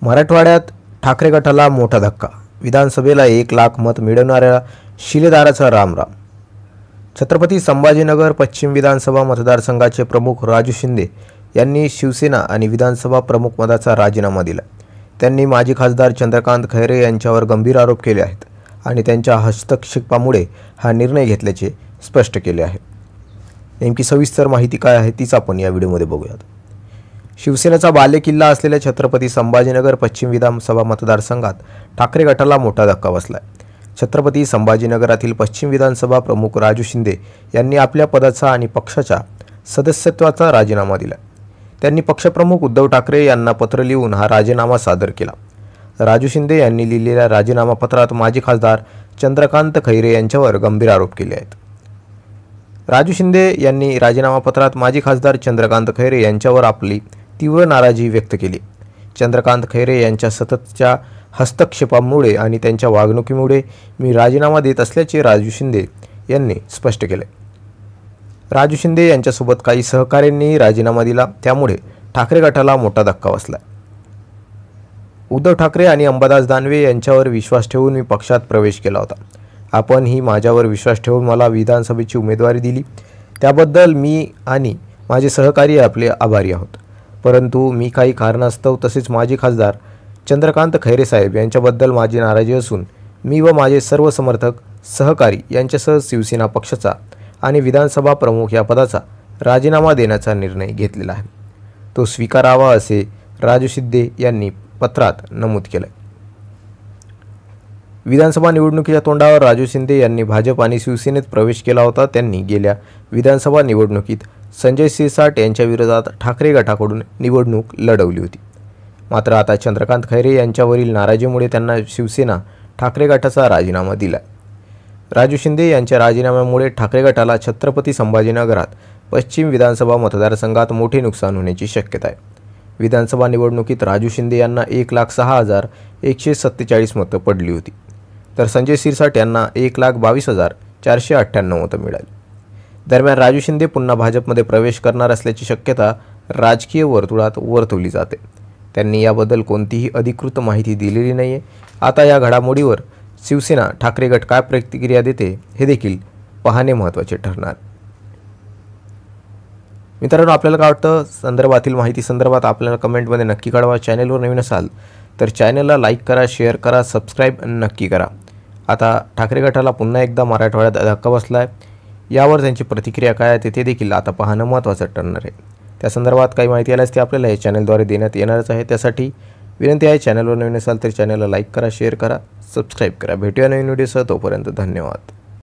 मराठवाड्यात ठाकरे गटाला मोठा धक्का. विधानसभेला 1 लाख मत मिळवणाऱ्या शिलेदाराचा रामराम. छत्रपती संभाजीनगर पश्चिम विधानसभा मतदारसंघाचे प्रमुख राजू शिंदे यांनी शिवसेना आणि विधानसभा प्रमुख पदाचा राजीनामा दिला. त्यांनी माजी खासदार चंद्रकांत खैरे यांच्यावर गंभीर आरोप केले आहेत आणि त्यांच्या हस्तक्षेपामुळे हा निर्णय घेतल्याचे स्पष्ट केले आहे. नेमकी सविस्तर माहिती काय आहे तीच आपण या व्हिडिओमध्ये बघूयात. शिवसेनेचा बालेकिल्ला असलेल्या छत्रपती संभाजीनगर पश्चिम विधानसभा मतदारसंघात ठाकरे गटाला मोठा धक्का बसला आहे. छत्रपती संभाजीनगरातील पश्चिम विधानसभा प्रमुख राजू शिंदे यांनी आपल्या पदाचा आणि पक्षाच्या सदस्यत्वाचा राजीनामा दिला. त्यांनी पक्षप्रमुख उद्धव ठाकरे यांना पत्र लिहून हा राजीनामा सादर केला. राजू शिंदे यांनी लिहिलेल्या राजीनामा पत्रात माजी खासदार चंद्रकांत खैरे यांच्यावर गंभीर आरोप केले आहेत. राजू शिंदे यांनी राजीनामा पत्रात माजी खासदार चंद्रकांत खैरे यांच्यावर आपली तीव्र नाराजी व्यक्त केली. चंद्रकांत खैरे यांच्या सततच्या हस्तक्षेपामुळे आणि त्यांच्या वागणुकीमुळे मी राजीनामा देत असल्याचे राजू शिंदे यांनी स्पष्ट केले. राजू शिंदे यांच्यासोबत काही सहकाऱ्यांनी राजीनामा दिला, त्यामुळे ठाकरे गटाला मोठा धक्का बसला. उद्धव ठाकरे आणि अंबादास दानवे यांच्यावर विश्वास ठेवून मी पक्षात प्रवेश केला होता. आपणही माझ्यावर विश्वास ठेवून मला विधानसभेची उमेदवारी दिली, त्याबद्दल मी आणि माझे सहकारी आपले आभारी आहोत. परंतु मी काही कारणास्तव तसेच माजी खासदार चंद्रकांत खैरे साहेब यांच्याबद्दल माझी नाराजी असून मी व माझे सर्व समर्थक सहकारी यांच्यासह शिवसेना पक्षाचा आणि विधानसभा प्रमुख या पदाचा राजीनामा देण्याचा निर्णय घेतलेला आहे. तो स्वीकारावा असे राजू शिंदे यांनी पत्रात नमूद केले. विधानसभा निवडणुकीच्या तोंडावर राजू शिंदे यांनी भाजप आणि शिवसेनेत प्रवेश केला होता. त्यांनी गेल्या विधानसभा निवडणुकीत संजय शिरसाट यांच्या विरोधात ठाकरे गटाकडून निवडणूक लढवली होती. मात्र आता चंद्रकांत खैरे यांच्यावरील नाराजीमुळे त्यांना शिवसेना ठाकरे गटाचा राजीनामा दिला. राजू शिंदे यांच्या राजीनाम्यामुळे ठाकरे गटाला छत्रपती संभाजीनगरात पश्चिम विधानसभा मतदारसंघात मोठे नुकसान होण्याची शक्यता आहे. विधानसभा निवडणुकीत राजू शिंदे यांना 1,06,147 मतं पडली होती, तर संजय शिरसाट यांना 1,22,498 मतं मिळाली. दरम्यान राजू शिंदे पुन्हा भाजपमध्ये प्रवेश करणार असल्याची शक्यता राजकीय वर्तुळात वर्तवली जाते. त्यांनी याबद्दल कोणतीही अधिकृत माहिती दिलेली नाही आहे. आता या घडामोडीवर शिवसेना ठाकरे गट काय प्रतिक्रिया देते हे देखील पाहणे महत्त्वाचे ठरणार. मित्रांनो, आपल्याला काय वाटतं संदर्भातील माहिती संदर्भात आपल्याला कमेंटमध्ये नक्की कळवा. चॅनलवर नवीन असाल तर चॅनलला लाईक करा, शेअर करा, सबस्क्राईब नक्की करा. आता ठाकरे गटाला पुन्हा एकदा मराठवाड्यात धक्का बसला आहे. यावर त्यांची प्रतिक्रिया काय आहे ते देखील आता पाहणं महत्त्वाचं ठरणार आहे. त्या संदर्भात काही माहिती आल्यास ती आपल्याला या चॅनलद्वारे देण्यात येणारच आहे. त्यासाठी विनंती आहे, चॅनलवर नवीन असाल तर चॅनलला लाईक करा, शेअर करा, सबस्क्राईब करा. भेटूया नवीन व्हिडिओसह. तोपर्यंत धन्यवाद.